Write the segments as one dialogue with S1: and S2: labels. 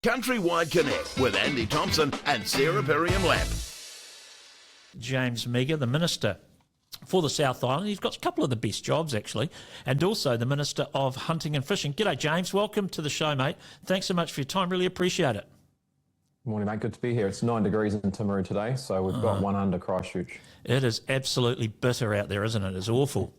S1: CountryWide Connect with Andy Thompson and Sarah Perriam-Lampp.
S2: James Meager, the Minister for the South Island. He's got a couple of the best jobs, actually, and also the Minister of Hunting and Fishing. G'day, James. Welcome to the show, mate. Thanks so much for your time. Really appreciate it.
S3: Good morning, mate. Good to be here. It's 9 degrees in Timaru today, so we've got one under Christchurch.
S2: It is absolutely bitter out there, isn't it? It's awful.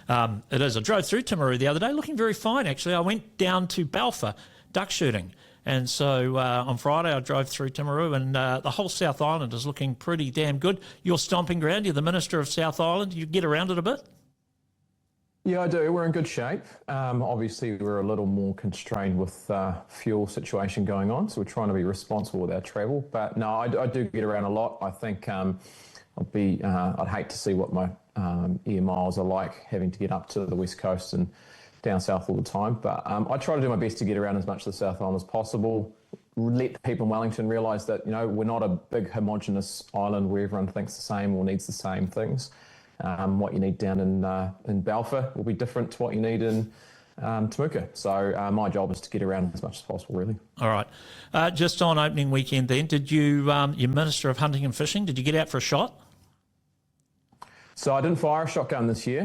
S2: It is. I drove through Timaru the other day, looking very fine, actually. I went down to Balfour duck shooting. And so on Friday, I drove through Timaru, and the whole South Island is looking pretty damn good. Your stomping ground, you're the Minister of South Island. You get around it a bit?
S3: Yeah, I do. We're in good shape. Obviously, we're a little more constrained with fuel situation going on, so we're trying to be responsible with our travel. But no, I do get around a lot. I think I'd hate to see what my air miles are like, having to get up to the West Coast and down south all the time. But I try to do my best to get around as much of the South Island as possible. Let people in Wellington realise that, you know, we're not a big homogenous island where everyone thinks the same or needs the same things. What you need down in Balfour will be different to what you need in Temuka. So my job is to get around as much as possible, really.
S2: All right. Just on opening weekend then, did you, your Minister of Hunting and Fishing, did you get out for a shot?
S3: So I didn't fire a shotgun this year,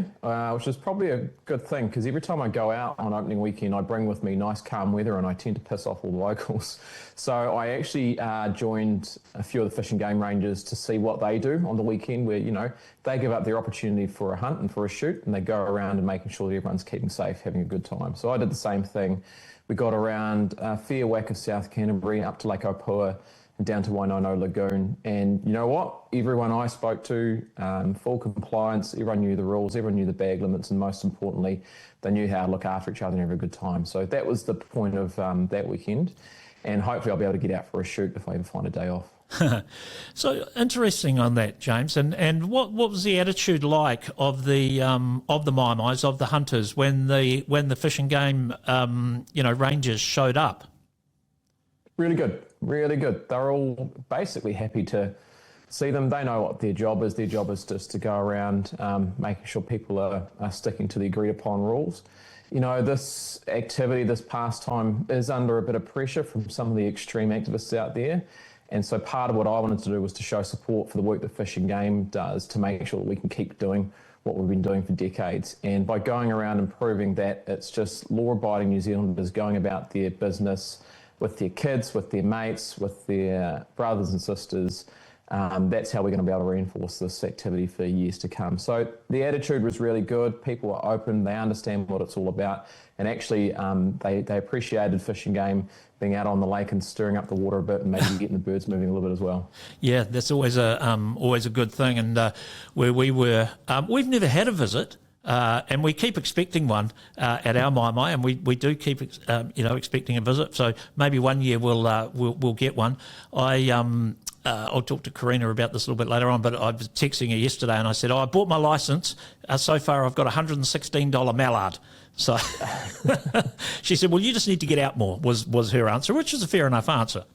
S3: which is probably a good thing, because every time I go out on opening weekend, I bring with me nice calm weather and I tend to piss off all the locals. So I actually joined a few of the fishing game ranges to see what they do on the weekend, where, you know, they give up their opportunity for a hunt and for a shoot, and they go around and making sure that everyone's keeping safe, having a good time. So I did the same thing. We got around a fair whack of South Canterbury up to Lake Opua, down to Wainono Lagoon, and you know what? Everyone I spoke to, full compliance, everyone knew the rules, everyone knew the bag limits, and most importantly, they knew how to look after each other and have a good time. So that was the point of that weekend, and hopefully I'll be able to get out for a shoot if I ever find a day off.
S2: So interesting on that, James, and what was the attitude like of the Mai-Mais, of the hunters, when the fishing game rangers showed up?
S3: Really good, really good. They're all basically happy to see them. They know what their job is. Their job is just to go around making sure people are sticking to the agreed upon rules. You know, this activity, this pastime is under a bit of pressure from some of the extreme activists out there. And so part of what I wanted to do was to show support for the work that Fish and Game does to make sure that we can keep doing what we've been doing for decades. And by going around and proving that it's just law-abiding New Zealanders going about their business with their kids, with their mates, with their brothers and sisters, that's how we're going to be able to reinforce this activity for years to come. So the attitude was really good. People are open. They understand what it's all about. And actually, they appreciated Fish and Game being out on the lake and stirring up the water a bit and maybe getting the birds moving a little bit as well.
S2: Yeah, that's always a good thing. And where we were, we've never had a visit. And we keep expecting one at our Mai-Mai, and we do keep expecting a visit. So maybe one year we'll get one. I'll talk to Karina about this a little bit later on, but I was texting her yesterday and I said, I bought my licence. So far I've got a $116 mallard. So she said, well, you just need to get out more, was her answer, which is a fair enough answer.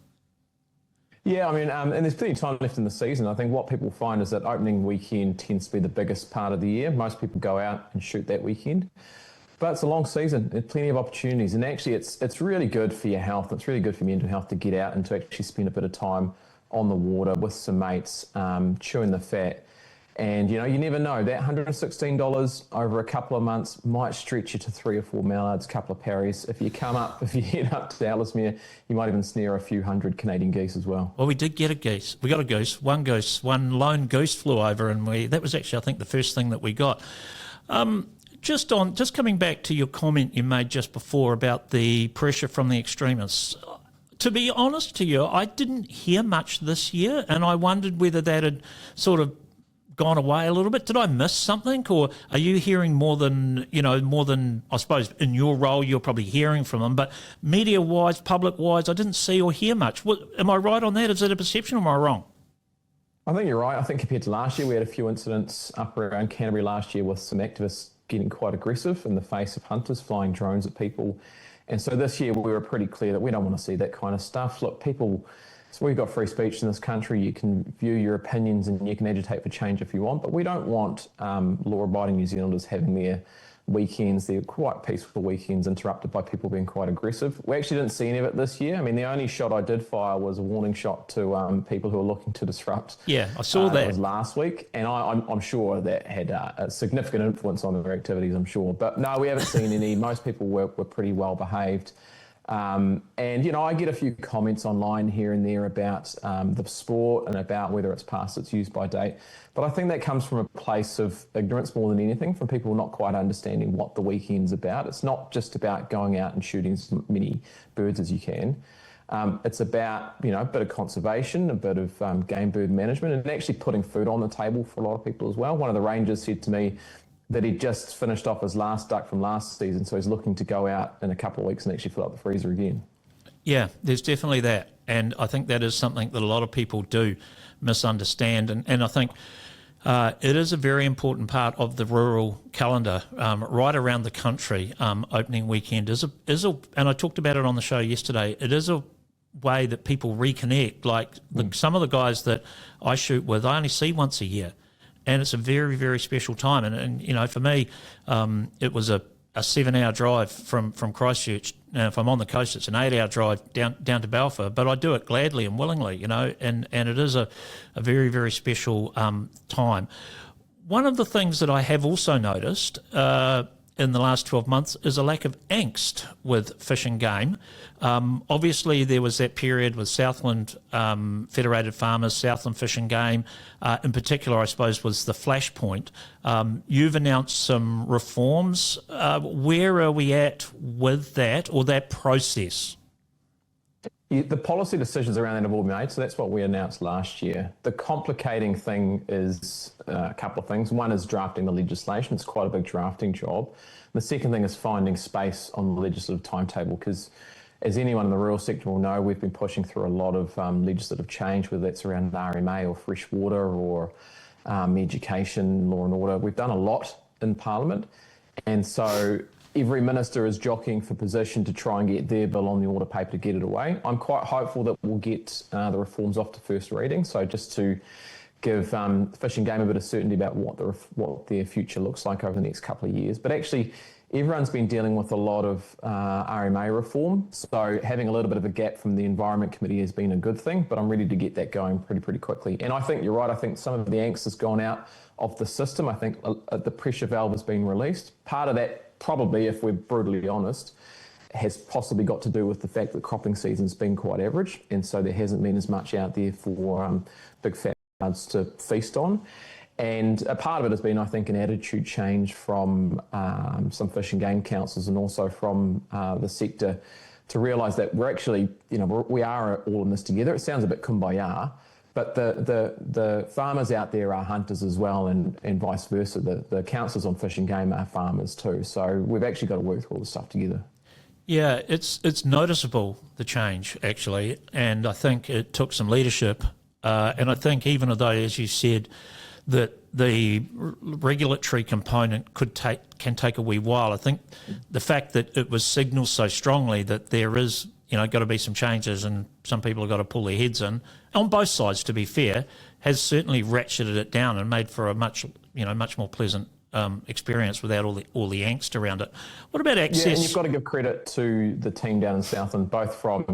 S3: Yeah, I mean, and there's plenty of time left in the season. I think what people find is that opening weekend tends to be the biggest part of the year. Most people go out and shoot that weekend. But it's a long season. There's plenty of opportunities. And actually, it's really good for your health. It's really good for mental health to get out and to actually spend a bit of time on the water with some mates, chewing the fat. And, you know, you never know. That $116 over a couple of months might stretch you to 3 or 4 mallards, a couple of parries. If you head up to Ellesmere, you might even snare a few hundred Canadian geese as well.
S2: Well, we did get a goose. We got a goose. One lone goose flew over, and that was actually, I think, the first thing that we got. Just coming back to your comment you made just before about the pressure from the extremists. To be honest to you, I didn't hear much this year, and I wondered whether that had sort of gone away a little bit. Did I miss something, or are you hearing more than I suppose in your role you're probably hearing from them, but media-wise, public-wise, I didn't see or hear much. Am I right on that? Is that a perception, or am I wrong?
S3: I think you're right. I think compared to last year, we had a few incidents up around Canterbury last year with some activists getting quite aggressive in the face of hunters flying drones at people. And so this year we were pretty clear that we don't want to see that kind of stuff. Look, so we've got free speech in this country. You can view your opinions and you can agitate for change if you want, but we don't want law-abiding New Zealanders having their weekends. They're quite peaceful weekends interrupted by people being quite aggressive. We actually didn't see any of it this year. I mean, the only shot I did fire was a warning shot to people who are looking to disrupt.
S2: Yeah, I saw that.
S3: That was last week, and I'm sure that had a significant influence on their activities, I'm sure. But no, we haven't seen any. Most people were pretty well behaved. And, I get a few comments online here and there about the sport and about whether it's past its use-by date. But I think that comes from a place of ignorance more than anything, from people not quite understanding what the weekend's about. It's not just about going out and shooting as many birds as you can. It's about, a bit of conservation, a bit of game bird management, and actually putting food on the table for a lot of people as well. One of the rangers said to me that he'd just finished off his last duck from last season, so he's looking to go out in a couple of weeks and actually fill up the freezer again. Yeah,
S2: there's definitely that. And I think that is something that a lot of people do misunderstand. And I think it is a very important part of the rural calendar right around the country. Opening weekend is and I talked about it on the show yesterday, it is a way that people reconnect. Like some of the guys that I shoot with, I only see once a year. And it's a very, very special time. And for me, it was a 7-hour drive from Christchurch. Now, if I'm on the coast, it's an 8-hour drive down to Balfour. But I do it gladly and willingly, and it is a very, very special time. One of the things that I have also noticed in the last 12 months is a lack of angst with fish and game. Obviously, there was that period with Southland Federated Farmers, Southland Fish and Game. In particular, I suppose, was the flashpoint. You've announced some reforms. Where are we at with that or that process?
S3: The policy decisions around that have all been made, so that's what we announced last year. The complicating thing is a couple of things. One is drafting the legislation. It's quite a big drafting job. The second thing is finding space on the legislative timetable, because as anyone in the rural sector will know, we've been pushing through a lot of legislative change, whether that's around RMA or fresh water or education, law and order. We've done a lot in Parliament, and so every minister is jockeying for position to try and get their bill on the order paper to get it away. I'm quite hopeful that we'll get the reforms off to first reading. So just to give Fish and Game a bit of certainty about what their future looks like over the next couple of years. But actually, everyone's been dealing with a lot of RMA reform. So having a little bit of a gap from the Environment Committee has been a good thing, but I'm ready to get that going pretty quickly. And I think you're right. I think some of the angst has gone out of the system. I think the pressure valve has been released. Part of that, probably, if we're brutally honest, has possibly got to do with the fact that cropping season's been quite average, and so there hasn't been as much out there for big fat birds to feast on. And a part of it has been, I think, an attitude change from some fish and game councils and also from the sector to realise that we're actually, we are all in this together. It sounds a bit kumbaya, but the farmers out there are hunters as well, and vice versa. The councils on fish and game are farmers too. So we've actually got to work through all this stuff together.
S2: Yeah, it's noticeable, the change, actually, and I think it took some leadership. And I think even though, as you said, that the regulatory component can take a wee while, I think the fact that it was signalled so strongly that there is got to be some changes and some people have got to pull their heads in, on both sides, to be fair, has certainly ratcheted it down and made for a much more pleasant experience without all the angst around it. What about access?
S3: Yeah, and you've got to give credit to the team down in Southland, both from,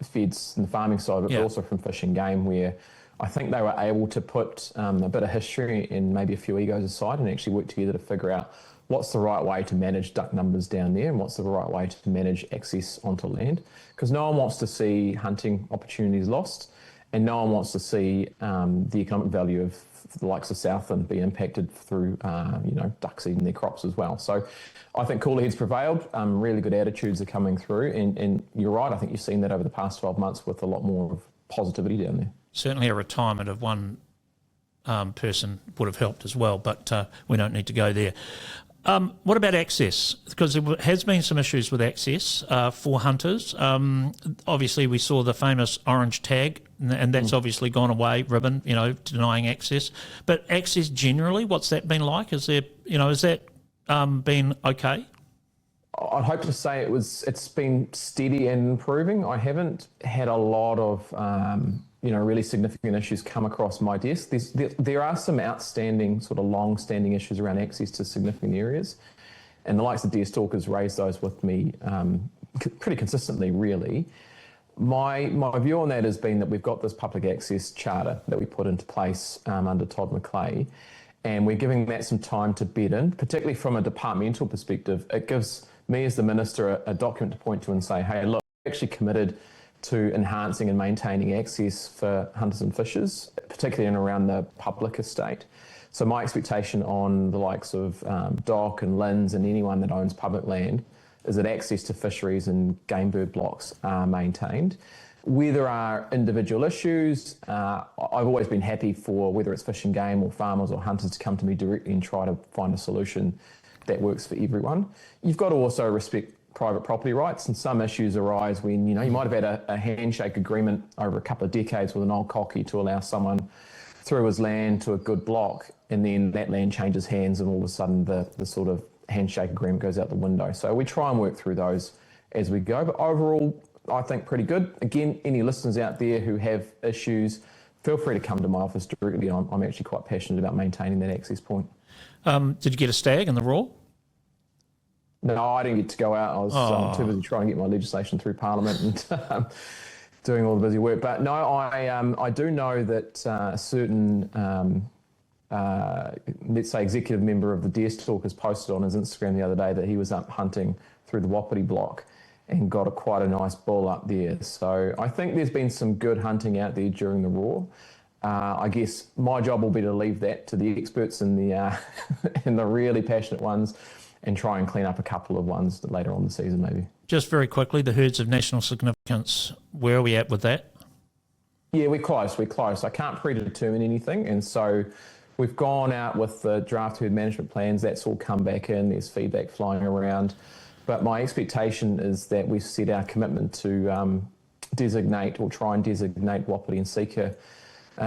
S3: feds and the farming side, but also from fish and game, where I think they were able to put a bit of history and maybe a few egos aside and actually work together to figure out what's the right way to manage duck numbers down there and what's the right way to manage access onto land. Because no one wants to see hunting opportunities lost, and no one wants to see the economic value of the likes of Southland be impacted through, duck seed in their crops as well. So I think cooler heads prevailed, really good attitudes are coming through, and you're right, I think you've seen that over the past 12 months with a lot more of positivity down there.
S2: Certainly a retirement of one person would have helped as well, but we don't need to go there. What about access? Because there has been some issues with access for hunters. Obviously, we saw the famous orange tag, and that's obviously gone away, ribbon, denying access. But access generally, what's that been like? Is there, has that been okay?
S3: I'd hope to say it's been steady and improving. I haven't had a lot of really significant issues come across my desk. There are some outstanding, sort of long-standing issues around access to significant areas. and the likes of Deer Stalkers raise those with me pretty consistently, really. My view on that has been that we've got this public access charter that we put into place under Todd McClay, and we're giving that some time to bed in, particularly from a departmental perspective. It gives me as the minister a document to point to and say, hey, look, we're actually committed to enhancing and maintaining access for hunters and fishers, particularly in and around the public estate. So my expectation on the likes of DOC and LINZ and anyone that owns public land is that access to fisheries and game bird blocks are maintained. Where there are individual issues, I've always been happy for whether it's fish and game or farmers or hunters to come to me directly and try to find a solution that works for everyone. You've got to also respect private property rights, and some issues arise when you might have had a handshake agreement over a couple of decades with an old cocky to allow someone through his land to a good block, and then that land changes hands and all of a sudden the sort of handshake agreement goes out the window. So we try and work through those as we go, but overall I think pretty good. Again, any listeners out there who have issues, feel free to come to my office directly. I'm actually quite passionate about maintaining that access point.
S2: Did you get a stag in the Raw?
S3: No, I didn't get to go out. I was too busy trying to get my legislation through Parliament and doing all the busy work. But no, I do know that a certain, let's say, executive member of the Deer Stalkers posted on his Instagram the other day that he was up hunting through the Wapiti block and got quite a nice bull up there. So I think there's been some good hunting out there during the Raw. I guess my job will be to leave that to the experts and the and the really passionate ones, and try and clean up a couple of ones later on the season maybe.
S2: Just very quickly, the herds of national significance, where are we at with that?
S3: Yeah, we're close. I can't predetermine anything, and so we've gone out with the draft herd management plans. That's all come back in. There's feedback flying around. But my expectation is that we've set our commitment to designate or try and designate Wapiti and Sika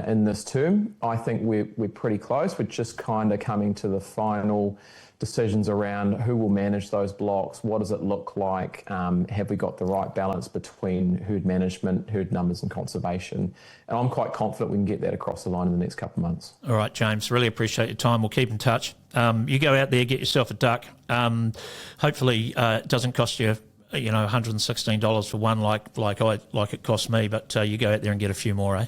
S3: in this term. I think we're pretty close. We're just kind of coming to the final decisions around who will manage those blocks, what does it look like, have we got the right balance between herd management, herd numbers and conservation. And I'm quite confident we can get that across the line in the next couple of months.
S2: All right, James, really appreciate your time. We'll keep in touch. You go out there, get yourself a duck. Hopefully it doesn't cost you $116 for one like it cost me, but you go out there and get a few more, eh?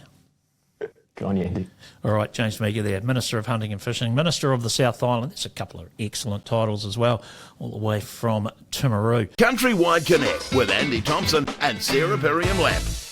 S3: Good on you, Andy.
S2: All right, James Meager there, Minister of Hunting and Fishing, Minister of the South Island. There's a couple of excellent titles as well, all the way from Timaru.
S1: CountryWide Connect with Andy Thompson and Sarah Perriam-Lampp.